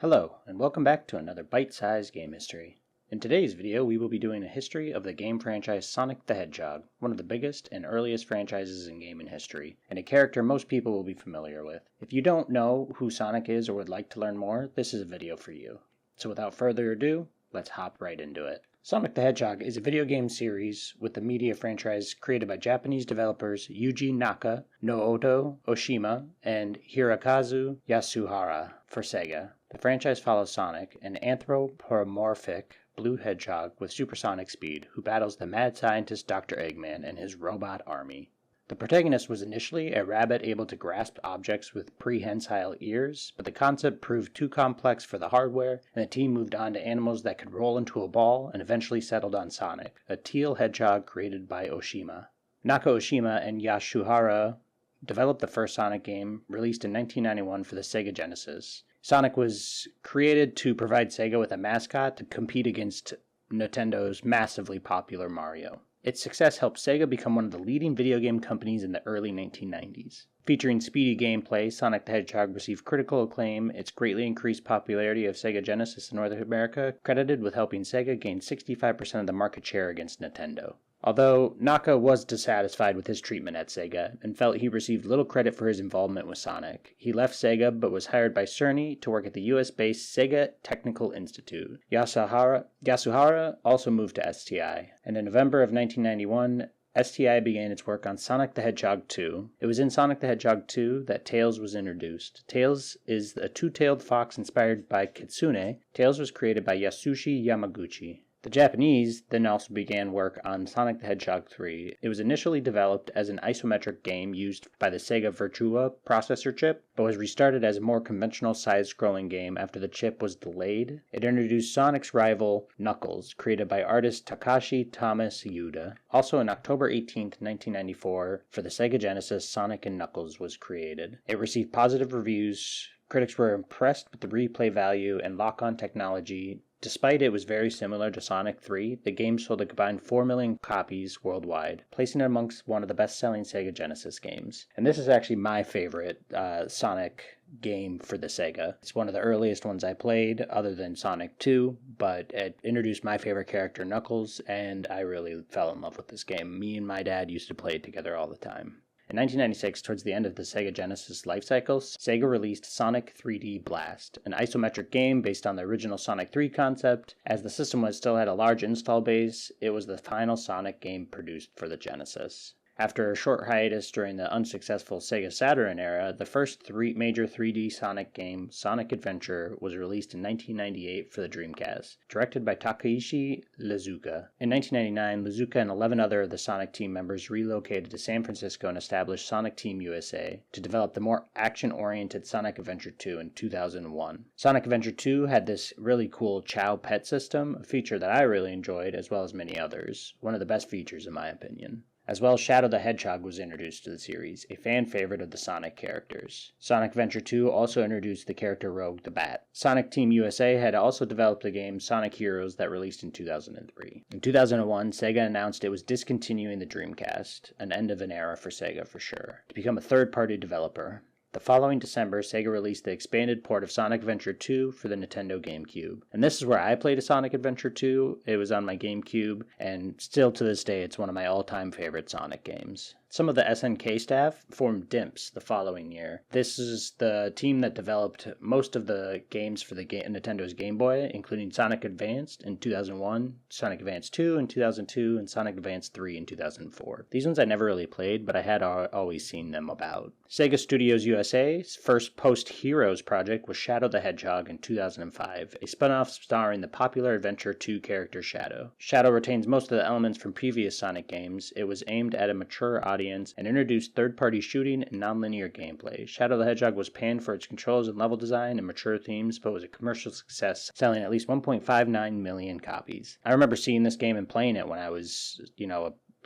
Hello, and welcome back to another bite-sized game history. In today's video, we will be doing a history of the game franchise Sonic the Hedgehog, one of the biggest and earliest franchises in gaming history, and a character most people will be familiar with. If you don't know who Sonic is or would like to learn more, this is a video for you. So without further ado, let's hop right into it. Sonic the Hedgehog is a video game series with the media franchise created by Japanese developers Yuji Naka, Naoto Oshima, and Hirokazu Yasuhara for Sega. The franchise follows Sonic, an anthropomorphic blue hedgehog with supersonic speed who battles the mad scientist Dr. Eggman and his robot army. The protagonist was initially a rabbit able to grasp objects with prehensile ears, but the concept proved too complex for the hardware, and the team moved on to animals that could roll into a ball and eventually settled on Sonic, a teal hedgehog created by Oshima. Naka Oshima and Yasuhara developed the first Sonic game, released in 1991 for the Sega Genesis. Sonic was created to provide Sega with a mascot to compete against Nintendo's massively popular Mario. Its success helped Sega become one of the leading video game companies in the early 1990s. Featuring speedy gameplay, Sonic the Hedgehog received critical acclaim. Its greatly increased popularity of Sega Genesis in North America, credited with helping Sega gain 65% of the market share against Nintendo. Although Naka was dissatisfied with his treatment at Sega and felt he received little credit for his involvement with Sonic, he left Sega but was hired by Cerny to work at the US-based Sega Technical Institute. Yasuhara also moved to STI, and in November of 1991, STI began its work on Sonic the Hedgehog 2. It was in Sonic the Hedgehog 2 that Tails was introduced. Tails is a two-tailed fox inspired by Kitsune. Tails was created by Yasushi Yamaguchi. The Japanese then also began work on Sonic the Hedgehog 3. It was initially developed as an isometric game used by the Sega Virtua processor chip, but was restarted as a more conventional side-scrolling game after the chip was delayed. It introduced Sonic's rival, Knuckles, created by artist Takashi Thomas Yuda. Also on October 18, 1994, for the Sega Genesis, Sonic and Knuckles was created. It received positive reviews. Critics were impressed with the replay value and lock-on technology. Despite it was very similar to Sonic 3, the game sold a combined 4 million copies worldwide, placing it amongst one of the best-selling Sega Genesis games. And this is actually my favorite Sonic game for the Sega. It's one of the earliest ones I played, other than Sonic 2, but it introduced my favorite character, Knuckles, and I really fell in love with this game. Me and my dad used to play it together all the time. In 1996, towards the end of the Sega Genesis lifecycle, Sega released Sonic 3D Blast, an isometric game based on the original Sonic 3 concept. As the system still had a large install base, it was the final Sonic game produced for the Genesis. After a short hiatus during the unsuccessful Sega Saturn era, the first major 3D Sonic game, Sonic Adventure, was released in 1998 for the Dreamcast, directed by Takaishi Iizuka. In 1999, Iizuka and 11 other of the Sonic team members relocated to San Francisco and established Sonic Team USA to develop the more action-oriented Sonic Adventure 2 in 2001. Sonic Adventure 2 had this really cool Chow pet system, a feature that I really enjoyed, as well as many others. One of the best features in my opinion. As well, Shadow the Hedgehog was introduced to the series, a fan favorite of the Sonic characters. Sonic Adventure 2 also introduced the character Rogue the Bat. Sonic Team USA had also developed the game Sonic Heroes that released in 2003. In 2001, Sega announced it was discontinuing the Dreamcast, an end of an era for Sega for sure, to become a third-party developer. The following December, Sega released the expanded port of Sonic Adventure 2 for the Nintendo GameCube. And this is where I played a Sonic Adventure 2. It was on my GameCube, and still to this day, it's one of my all-time favorite Sonic games. Some of the SNK staff formed DIMPS the following year. This is the team that developed most of the games for the Nintendo's Game Boy, including Sonic Advanced in 2001, Sonic Advance 2 in 2002, and Sonic Advance 3 in 2004. These ones I never really played, but I had always seen them about. Sega Studios USA's first post-Heroes project was Shadow the Hedgehog in 2005, a spin-off starring the popular Adventure 2 character Shadow. Shadow retains most of the elements from previous Sonic games. It was aimed at a mature audience and introduced third-party shooting and non-linear gameplay. Shadow the Hedgehog was panned for its controls and level design and mature themes, but was a commercial success, selling at least 1.59 million copies. I remember seeing this game and playing it when I was,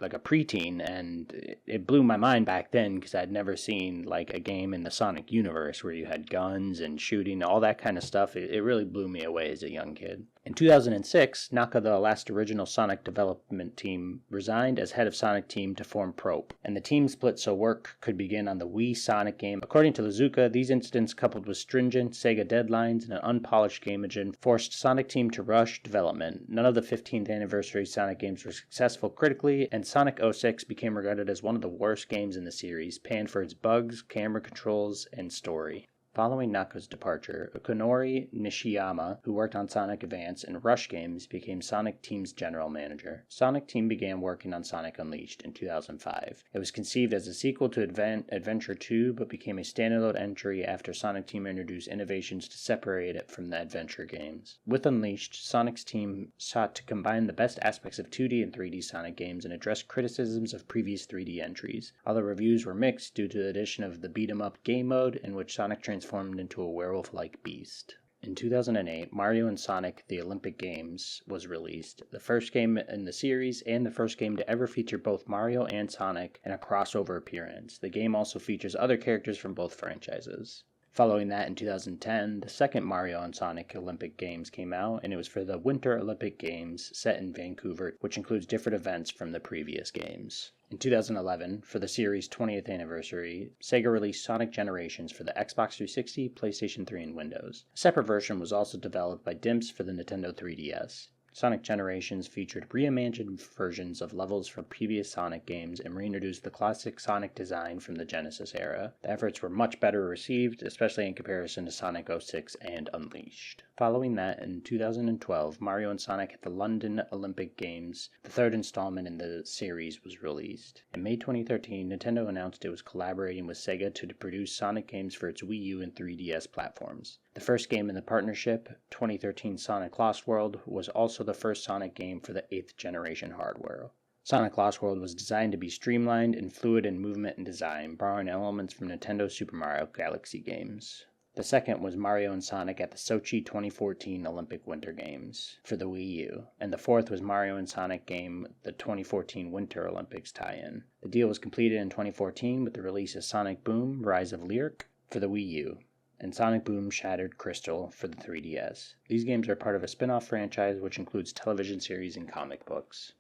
like a preteen, and it blew my mind back then because I'd never seen like a game in the Sonic universe where you had guns and shooting, all that kind of stuff. It really blew me away as a young kid. In 2006, Naka, the last original Sonic development team, resigned as head of Sonic Team to form Probe, and the team split so work could begin on the Wii Sonic game. According to Lazuka, these incidents, coupled with stringent Sega deadlines and an unpolished game engine, forced Sonic Team to rush development. None of the 15th anniversary Sonic games were successful critically, and Sonic 06 became regarded as one of the worst games in the series, panned for its bugs, camera controls, and story. Following Naka's departure, Okunori Nishiyama, who worked on Sonic Advance and Rush games, became Sonic Team's general manager. Sonic Team began working on Sonic Unleashed in 2005. It was conceived as a sequel to Adventure 2, but became a standalone entry after Sonic Team introduced innovations to separate it from the Adventure games. With Unleashed, Sonic's team sought to combine the best aspects of 2D and 3D Sonic games and address criticisms of previous 3D entries. Although reviews were mixed due to the addition of the beat-em-up game mode, in which Sonic transformed into a werewolf-like beast. In 2008, Mario and Sonic the Olympic Games was released, the first game in the series and the first game to ever feature both Mario and Sonic in a crossover appearance. The game also features other characters from both franchises. Following that, in 2010, the second Mario and Sonic Olympic Games came out, and it was for the Winter Olympic Games set in Vancouver, which includes different events from the previous games. In 2011, for the series' 20th anniversary, Sega released Sonic Generations for the Xbox 360, PlayStation 3, and Windows. A separate version was also developed by Dimps for the Nintendo 3DS. Sonic Generations featured reimagined versions of levels from previous Sonic games and reintroduced the classic Sonic design from the Genesis era. The efforts were much better received, especially in comparison to Sonic 06 and Unleashed. Following that, in 2012, Mario and Sonic at the London Olympic Games, the third installment in the series, was released. In May 2013, Nintendo announced it was collaborating with Sega to produce Sonic games for its Wii U and 3DS platforms. The first game in the partnership, 2013 Sonic Lost World, was also the first Sonic game for the 8th generation hardware. Sonic Lost World was designed to be streamlined and fluid in movement and design, borrowing elements from Nintendo Super Mario Galaxy games. The second was Mario and Sonic at the Sochi 2014 Olympic Winter Games for the Wii U, and the fourth was Mario and Sonic game, the 2014 Winter Olympics tie-in. The deal was completed in 2014 with the release of Sonic Boom: Rise of Lyric for the Wii U, and Sonic Boom: Shattered Crystal for the 3DS. These games are part of a spin-off franchise which includes television series and comic books.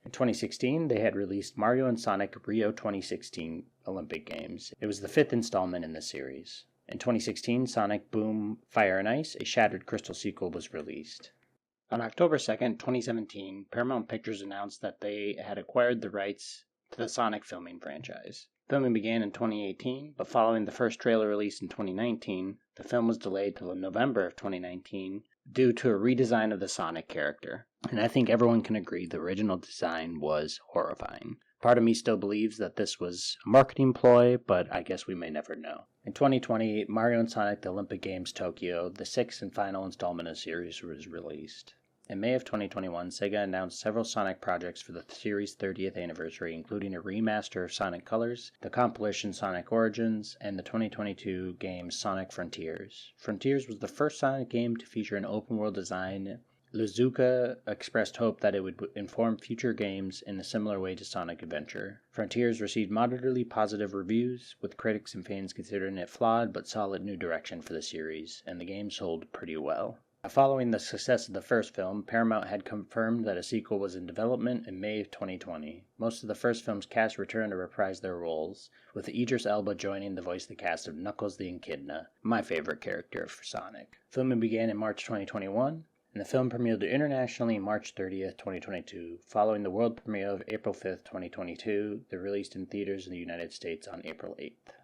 In 2016, they had released Mario and Sonic Rio 2016 Olympic Games. It was the fifth installment in the series. In 2016, Sonic Boom: Fire and Ice, a Shattered Crystal sequel, was released. On October 2nd, 2017, Paramount Pictures announced that they had acquired the rights to the Sonic filming franchise. Filming began in 2018, but following the first trailer release in 2019, the film was delayed till November of 2019 due to a redesign of the Sonic character. And I think everyone can agree the original design was horrifying. Part of me still believes that this was a marketing ploy, but I guess we may never know. In 2020, Mario and Sonic the Olympic Games Tokyo, the sixth and final installment of the series, was released. In May of 2021, Sega announced several Sonic projects for the series' 30th anniversary, including a remaster of Sonic Colors, the compilation Sonic Origins, and the 2022 game Sonic Frontiers. Frontiers was the first Sonic game to feature an open-world design. Lazuka expressed hope that it would inform future games in a similar way to Sonic Adventure. Frontiers received moderately positive reviews, with critics and fans considering it flawed but solid new direction for the series, and the game sold pretty well. Following the success of the first film, Paramount had confirmed that a sequel was in development in May of 2020. Most of the first film's cast returned to reprise their roles, with Idris Elba joining the voice of the cast of Knuckles the Echidna, my favorite character for Sonic. Filming began in March 2021, and the film premiered internationally March 30th, 2022, following the world premiere of April 5th, 2022. They released in theaters in the United States on April 8th.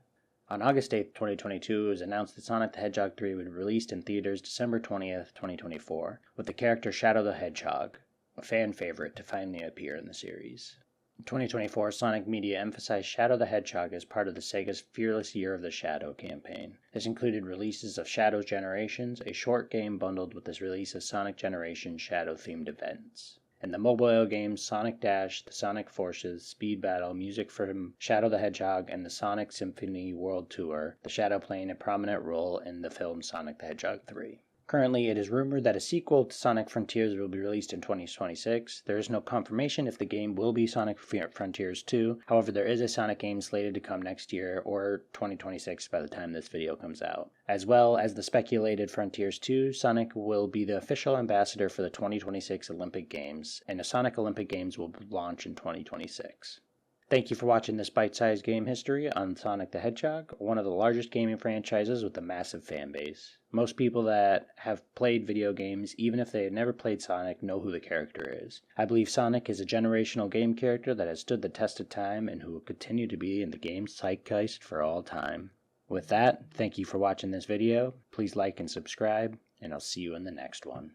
On August 8th, 2022, it was announced that Sonic the Hedgehog 3 would be released in theaters December 20th, 2024, with the character Shadow the Hedgehog, a fan favorite, to finally appear in the series. In 2024, Sonic Media emphasized Shadow the Hedgehog as part of the Sega's Fearless Year of the Shadow campaign. This included releases of Shadow's Generations, a short game bundled with this release of Sonic Generations Shadow-themed events, and the mobile games Sonic Dash, the Sonic Forces, Speed Battle, music from Shadow the Hedgehog, and the Sonic Symphony World Tour, the Shadow playing a prominent role in the film Sonic the Hedgehog 3. Currently, it is rumored that a sequel to Sonic Frontiers will be released in 2026. There is no confirmation if the game will be Sonic Frontiers 2. However, there is a Sonic game slated to come next year or 2026 by the time this video comes out. As well as the speculated Frontiers 2, Sonic will be the official ambassador for the 2026 Olympic Games, and the Sonic Olympic Games will launch in 2026. Thank you for watching this bite-sized game history on Sonic the Hedgehog, one of the largest gaming franchises with a massive fan base. Most people that have played video games, even if they have never played Sonic, know who the character is. I believe Sonic is a generational game character that has stood the test of time and who will continue to be in the game's zeitgeist for all time. With that, thank you for watching this video. Please like and subscribe, and I'll see you in the next one.